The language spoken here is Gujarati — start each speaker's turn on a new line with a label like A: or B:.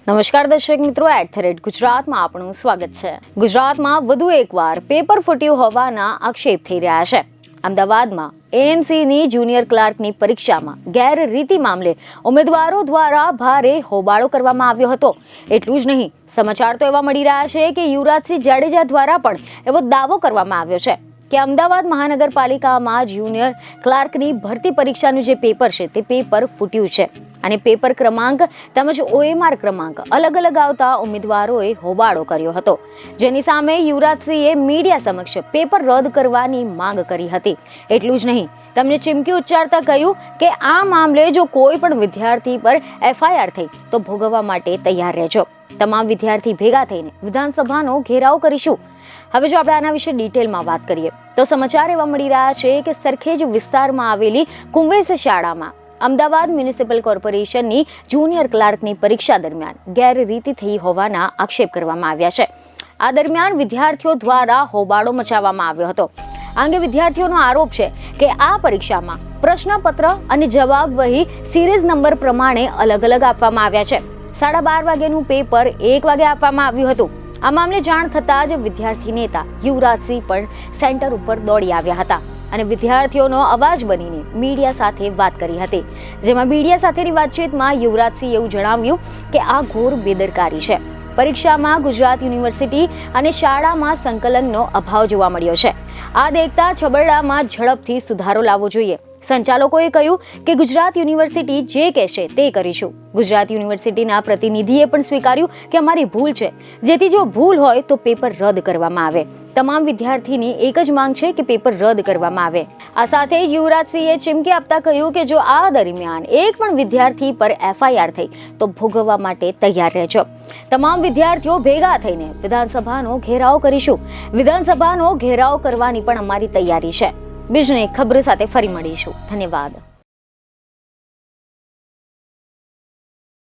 A: નમસ્કાર દર્શક મિત્રો, @ગુજરાતમાં આપનું સ્વાગત છે। ગુજરાતમાં વધુ એકવાર પેપર ફૂટ્યું હોવાના આક્ષેપ થઈ રહ્યા છે। અમદાવાદમાં એએમસીની જુનિયર ક્લાર્કની પરીક્ષામાં ગેરરીતિ મામલે ઉમેદવારો દ્વારા ભારે હોબાળો કરવામાં આવ્યો હતો। એટલું જ નહીં, સમાચાર તો એવા મળી રહ્યા છે કે યુવરાજસિંહ જાડેજા દ્વારા પણ એવો દાવો કરવામાં આવ્યો છે કે અમદાવાદ મહાનગરપાલિકામાં જુનિયર ક્લાર્કની ભરતી પરીક્ષાનું જે પેપર છે તે પેપર ફૂટ્યું છે અને પેપર ક્રમાંક તેમજ OMR ક્રમાંક અલગ અલગ આવતા ઉમેદવારોએ હોબાળો કર્યો હતો, જેની સામે યુવરાજસિંહે મીડિયા સમક્ષ પેપર રદ કરવાની માંગ કરી હતી। એટલું જ નહીં, તેમણે ચીમકી ઉચ્ચારતા કહ્યું કે આ મામલે જો કોઈ પણ વિદ્યાર્થી પર FIR થઈ તો ભોગવવા માટે તૈયાર રહેજો। તમામ વિદ્યાર્થી ભેગા થઈને વિધાનસભાનો ઘેરાવ કરીશું। હવે જો આપણે આના વિશે ડિટેલમાં વાત કરીએ તો સમાચાર એવા મળી રહ્યા છે કે સરખેજ વિસ્તારમાં આવેલી કુંવેસ શાળામાં અમદાવાદ મ્યુનિસિપલ કોર્પોરેશનની જુનિયર ક્લાર્કની પરીક્ષા દરમિયાન ગેરરીતિ થઈ હોવાના આક્ષેપ કરવામાં આવ્યા છે। આ દરમિયાન વિદ્યાર્થીઓ દ્વારા હોબાળો મચાવવામાં આવ્યો હતો। આ અંગે વિદ્યાર્થીઓનો આરોપ છે કે આ પરીક્ષામાં પ્રશ્નપત્ર અને જવાબ વહી સિરીઝ નંબર પ્રમાણે અલગ અલગ આપવામાં આવ્યા છે। 12:30 વાગ્યાનું પેપર 1 વાગે આપવામાં આવ્યું હતું। આ મામલે જાણ થતાં જ વિદ્યાર્થી નેતા યુવરાજસિંહ પણ સેન્ટર ઉપર દોડી આવ્યા હતા અને વિદ્યાર્થીઓનો અવાજ બનીને મીડિયા સાથે વાત કરી હતી, જેમાં મીડિયા સાથેની વાતચીતમાં યુવરાજસિંહે એવું જણાવ્યું કે આ ઘોર બેદરકારી છે। પરીક્ષામાં ગુજરાત યુનિવર્સિટી અને શાળામાં સંકલનનો અભાવ જોવા મળ્યો છે। આ દેખતા છબરડામાં ઝડપથી સુધારો લાવવો જોઈએ। સંચાલકોએ કહ્યું કે ગુજરાત યુનિવર્સિટી જે કહેશે તે કરીશું। ગુજરાત યુનિવર્સિટીના પ્રતિનિધિએ પણ સ્વીકાર્યું કે અમારી ભૂલ છે, જેથી જો ભૂલ હોય તો પેપર રદ કરવામાં આવે। તમામ વિદ્યાર્થીની એક જ માંગ છે કે પેપર રદ કરવામાં આવે। આ સાથે જ યુવરાજસિંહે ચીમકી આપતા કહ્યું કે જો આ દરમિયાન એક પણ વિદ્યાર્થી પર FIR થઈ તો ભોગવવા માટે તૈયાર રહેજો। તમામ વિદ્યાર્થીઓ ભેગા થઈને વિધાનસભાનો ઘેરાવ કરીશું। વિધાનસભાનો ઘેરાવ કરવાની પણ અમારી તૈયારી છે। બીજની ખબરો સાથે ફરી મળીશું। ધન્યવાદ।